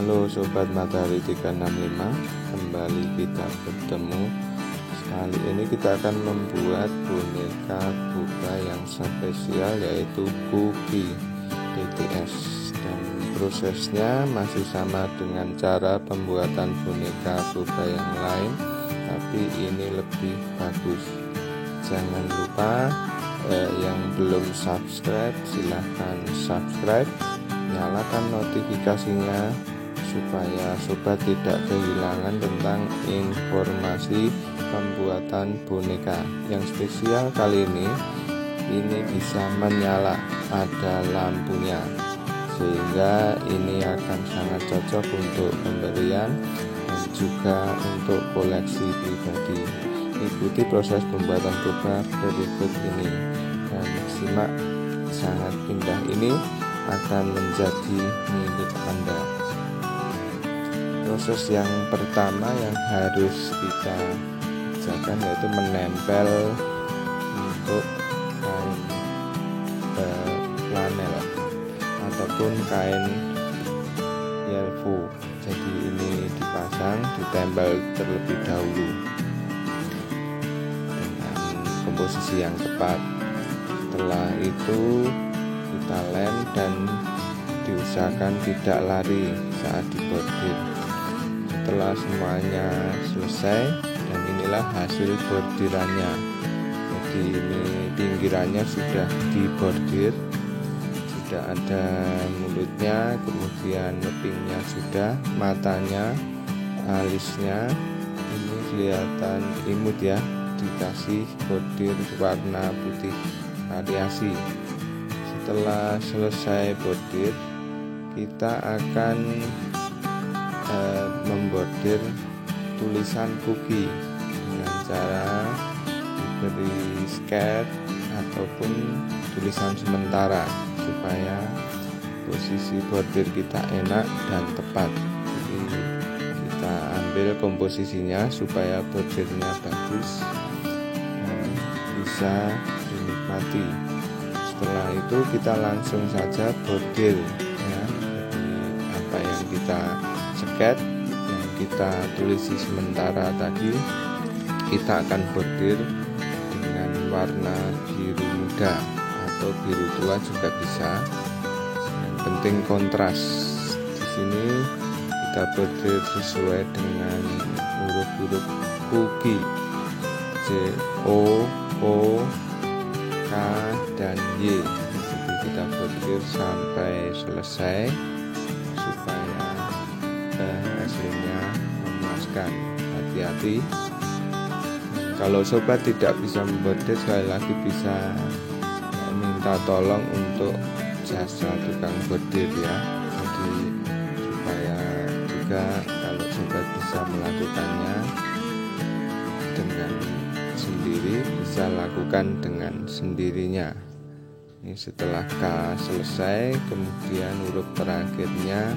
Halo Sobat Matahari 365, kembali kita bertemu. Kali ini kita akan membuat boneka boba yang spesial, yaitu Cookie BTS. Dan prosesnya masih sama dengan cara pembuatan boneka boba yang lain, tapi ini lebih bagus. Jangan lupa yang belum subscribe, silahkan subscribe, nyalakan notifikasinya supaya sobat tidak kehilangan tentang informasi pembuatan boneka yang spesial. Kali ini bisa menyala, ada lampunya, sehingga ini akan sangat cocok untuk pemberian dan juga untuk koleksi pribadi. Ikuti proses pembuatan boba berikut ini dan simak, sangat indah, ini akan menjadi milik Anda. Proses yang pertama yang harus kita kerjakan yaitu menempel untuk kain flanel ataupun kain yellow. Jadi ini dipasang, ditempel terlebih dahulu dengan komposisi yang tepat. Setelah itu kita lem dan diusahakan tidak lari saat dibordir. Setelah semuanya selesai, dan inilah hasil bordirannya. Jadi ini pinggirannya sudah dibordir, sudah ada mulutnya, kemudian lepingnya sudah, matanya, alisnya ini kelihatan imut ya, dikasih bordir warna putih variasi. Setelah selesai bordir, kita akan membordir tulisan cookie dengan cara diberi skirt ataupun tulisan sementara supaya posisi bordir kita enak dan tepat. Jadi kita ambil komposisinya supaya bordirnya bagus dan bisa dinikmati. Setelah itu kita langsung saja bordir ya. Jadi apa yang kita sket, yang kita tulisi sementara tadi, kita akan bordir dengan warna biru muda atau biru tua juga bisa. Yang penting kontras. Di sini kita bordir sesuai dengan huruf-huruf cookie, C, O, K, dan Y. Jadi kita bordir sampai selesai supaya hasilnya memuaskan. Hati-hati, kalau sobat tidak bisa membordir, sekali lagi bisa minta tolong untuk jasa tukang bordir ya. Jadi supaya juga kalau sobat bisa melakukannya dengan sendiri, bisa lakukan dengan sendirinya. Ini setelah K selesai, kemudian huruf terakhirnya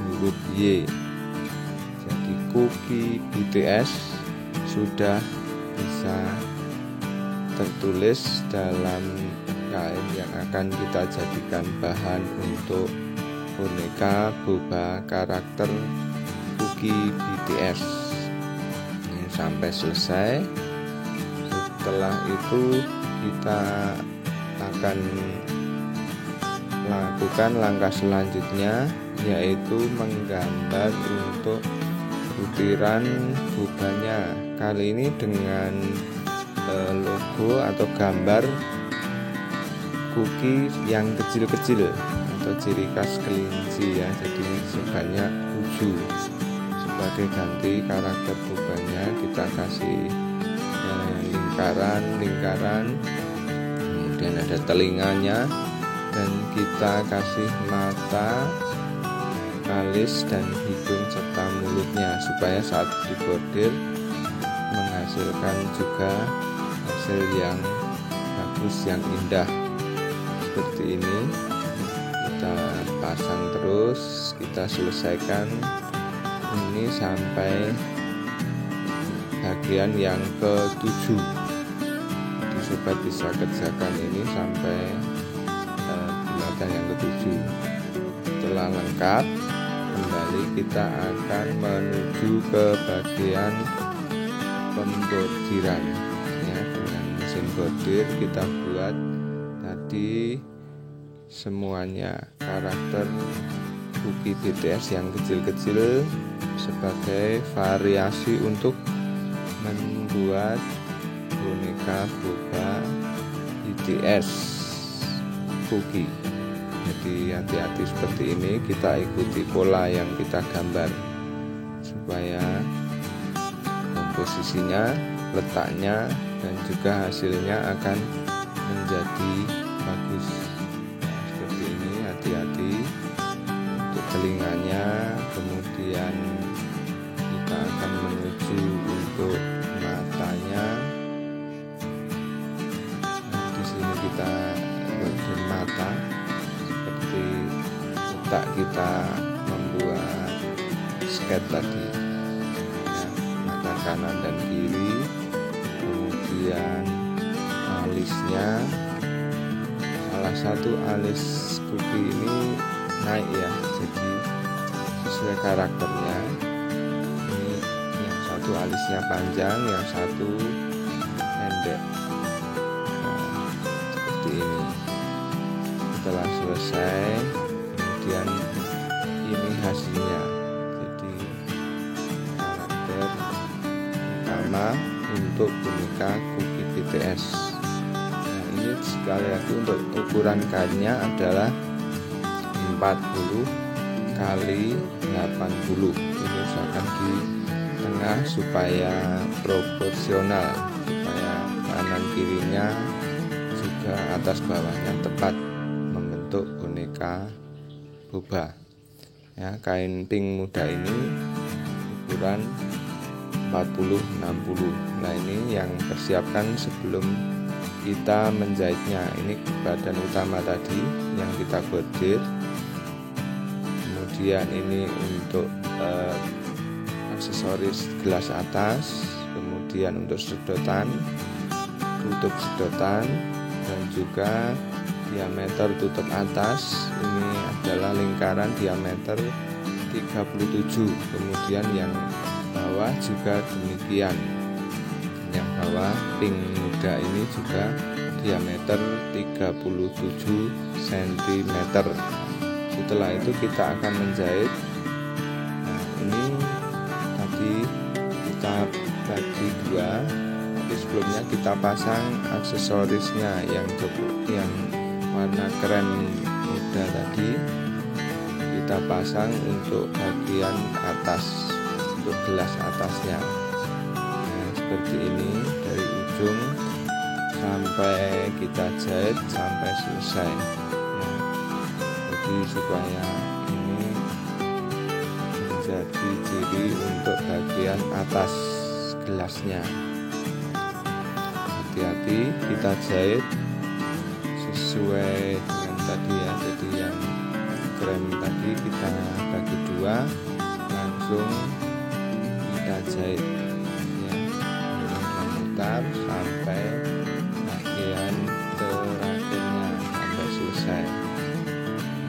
huruf Y. Jadi Cookie BTS sudah bisa tertulis dalam kain yang akan kita jadikan bahan untuk boneka boba karakter Cookie BTS. Ini sampai selesai. Setelah itu kita akan lakukan langkah selanjutnya, yaitu menggambar untuk butiran bobanya. Kali ini dengan logo atau gambar cookie yang kecil-kecil atau ciri khas kelinci ya. Jadi sebanyak 7. Sebagai ganti karakter bobanya kita kasih lingkaran, kemudian ada telinganya, dan kita kasih mata, alis, dan hidung serta mulutnya supaya saat dibordir menghasilkan juga hasil yang bagus, yang indah seperti ini. Kita pasang terus, kita selesaikan ini sampai bagian yang ke-7. Jadi sobat bisa kerjakan ini sampai bulatan yang ke-7. Setelah lengkap, kembali, kita akan menuju ke bagian pembordiran ya. Dengan mesin bordir kita buat tadi semuanya karakter cookie BTS yang kecil-kecil sebagai variasi untuk membuat boneka boba BTS cookie. Jadi hati-hati seperti ini, kita ikuti pola yang kita gambar supaya komposisinya, letaknya, dan juga hasilnya akan menjadi bagus. Nah, seperti ini, hati-hati untuk telinganya. Kemudian kita akan menuju untuk matanya. Nah, di sini kita buat mata seperti letak kita membuat skate tadi ya, mata kanan dan kiri. Kemudian alisnya, salah satu alis cookie ini naik ya, jadi sesuai karakternya. Ini yang satu alisnya panjang, yang satu pendek. Nah, seperti ini. Setelah selesai, kemudian ini hasilnya. Jadi karakter utama untuk boneka cookie BTS. Nah, ini sekali lagi untuk ukuran kainnya adalah 40 kali 80. Ini usahakan di tengah supaya proporsional, supaya kanan kirinya juga atas bawahnya tepat membentuk boneka boba ya. Kain pink muda ini ukuran 40-60. Nah, ini yang persiapkan sebelum kita menjahitnya. Ini badan utama tadi yang kita bordir. Kemudian ini untuk aksesoris gelas atas, kemudian untuk sedotan, tutup sedotan, dan juga diameter tutup atas ini adalah lingkaran diameter 37. Kemudian yang bawah juga demikian. Yang bawah pink muda ini juga diameter 37 cm. Setelah itu kita akan menjahit. Nah, ini tadi kita bagi dua, tapi sebelumnya kita pasang aksesorisnya yang warna krem muda tadi. Kita pasang untuk bagian atas, untuk gelas atasnya. Nah, seperti ini dari ujung sampai kita jahit sampai selesai ya. Jadi supaya ini menjadi ciri untuk bagian atas gelasnya. Hati-hati kita jahit sesuai dengan tadi ya. Jadi yang krem tadi kita bagi dua, langsung kita jahit ya, memutar sampai bagian terakhirnya sampai selesai.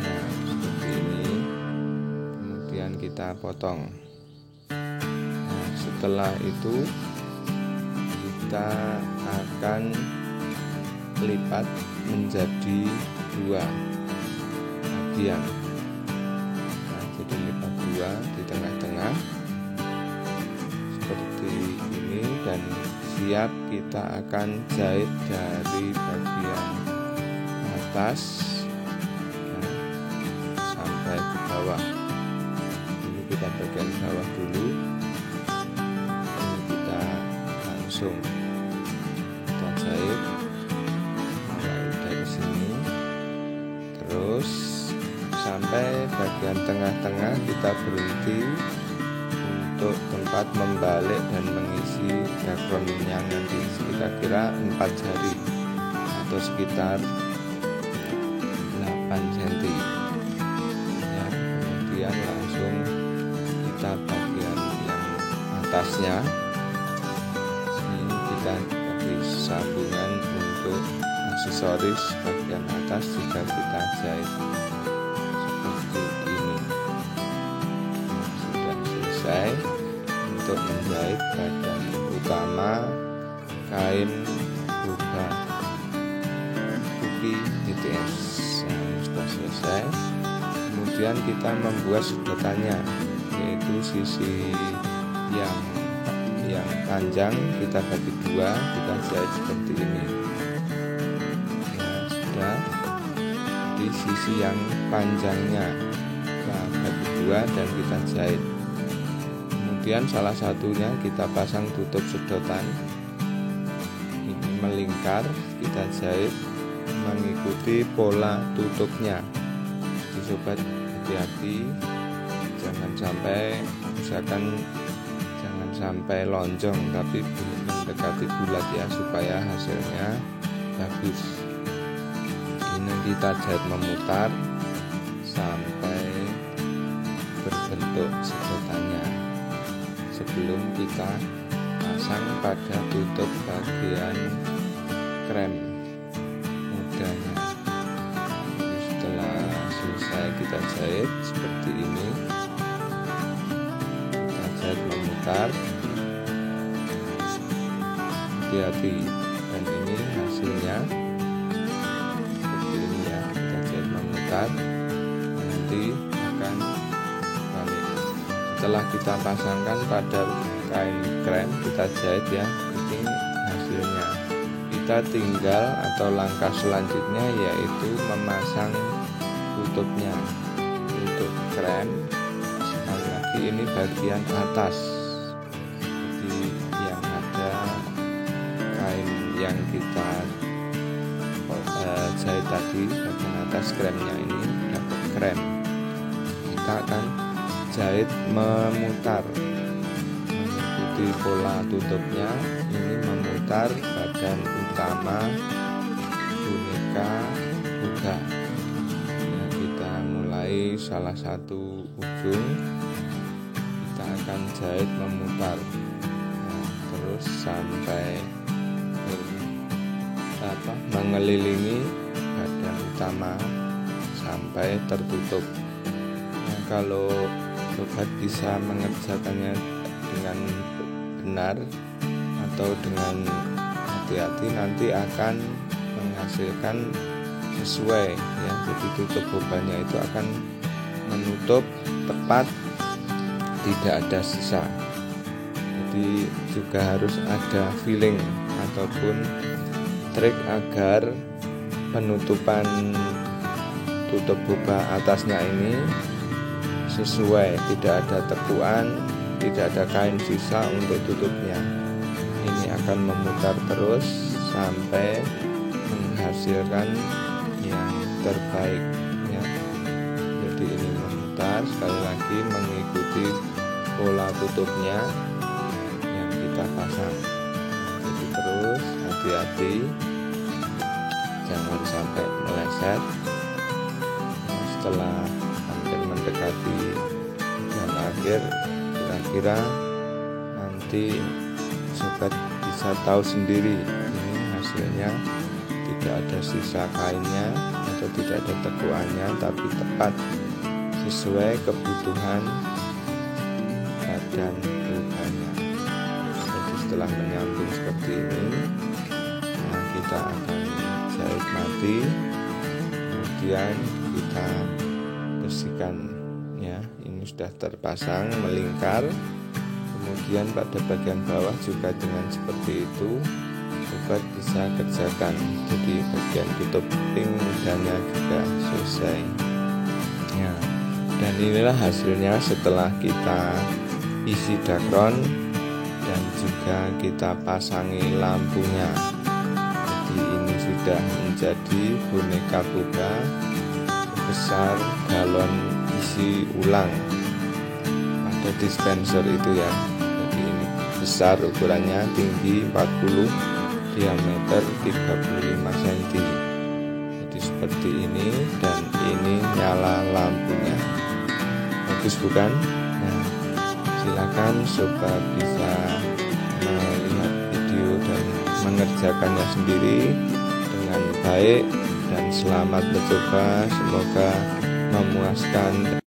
Nah, seperti ini. Kemudian kita potong. Nah, setelah itu kita akan lipat menjadi dua bagian. Nah, jadi lipat dua di tengah-tengah seperti ini, dan siap kita akan jahit dari bagian atas sampai ke bawah. Ini kita bagian bawah dulu, ini kita langsung kita jahit mulai dari sini terus sampai bagian tengah-tengah. Kita berhenti untuk tempat membalik dan mengisi backgroundnya nanti kira-kira 4 jari atau sekitar 8 cm ya. Kemudian langsung kita bagian yang atasnya ini kita bagi sambungan untuk aksesoris bagian atas juga kita jahit seperti ini. selesai untuk menjahit badan utama kain boba Puki BTS. Nah, sudah selesai. Kemudian kita membuat sedotannya, yaitu sisi yang panjang kita bagi dua, kita jahit seperti ini. Ya, sudah. Di sisi yang panjangnya kita bagi dua dan kita jahit. Kemudian salah satunya kita pasang tutup sedotan. Ini melingkar, kita jahit mengikuti pola tutupnya. Jadi sobat, hati-hati, jangan sampai jangan sampai lonjong, tapi mendekati bulat ya, supaya hasilnya bagus. Ini kita jahit memutar sampai berbentuk sedotannya sebelum kita pasang pada tutup bagian krem mudanya. Setelah selesai kita jahit seperti ini, kita jahit memutar, hati-hati, dan ini hasilnya seperti ini ya. Kita jahit memutar, nanti akan balik. Setelah kita pasangkan pada kain krem, kita jahit ya, ini hasilnya. Kita tinggal atau langkah selanjutnya yaitu memasang tutupnya. Tutup krem, sekali lagi ini bagian atas, jadi yang ada kain yang kita jahit tadi, bagian atas kremnya ini dapat krem. Kita akan jahit memutar mengikuti pola tutupnya. Ini memutar badan utama boneka boba. Nah, kita mulai salah satu ujung, kita akan jahit memutar, nah, terus sampai mengelilingi badan utama sampai tertutup. Nah, kalau sobat bisa mengerjakannya dengan benar atau dengan hati-hati, nanti akan menghasilkan sesuai ya. Jadi tutup bobanya itu akan menutup tepat, tidak ada sisa. Jadi juga harus ada feeling ataupun trik agar penutupan tutup boba atasnya ini sesuai, tidak ada tekuan, tidak ada kain sisa untuk tutupnya. Ini akan memutar terus sampai menghasilkan yang terbaik ya. Jadi ini memutar, sekali lagi mengikuti pola tutupnya yang kita pasang. Jadi terus hati-hati, jangan sampai meleset. Setelah hampir mendekati dan akhir, kira-kira nanti sobat bisa tahu sendiri ini hasilnya tidak ada sisa kainnya atau tidak ada tekuannya, tapi tepat sesuai kebutuhan badan bobanya. Jadi setelah menyambung seperti ini, nah kita akan jahit mati, kemudian kita bersihkan ya. Ini sudah terpasang melingkar. Kemudian pada bagian bawah juga dengan seperti itu sobat bisa kerjakan. Jadi bagian tutup ping mudanya juga selesai ya. Dan inilah hasilnya setelah kita isi dakron dan juga kita pasangi lampunya. Jadi ini sudah menjadi boneka boba besar galon isi ulang pada dispenser itu ya. Jadi ini besar ukurannya, tinggi 40, diameter 35 cm. Jadi seperti ini, dan ini nyala lampunya. Bagus bukan? Nah, silakan sobat bisa melihat video dan mengerjakannya sendiri dengan baik, dan selamat mencoba, semoga memuaskan.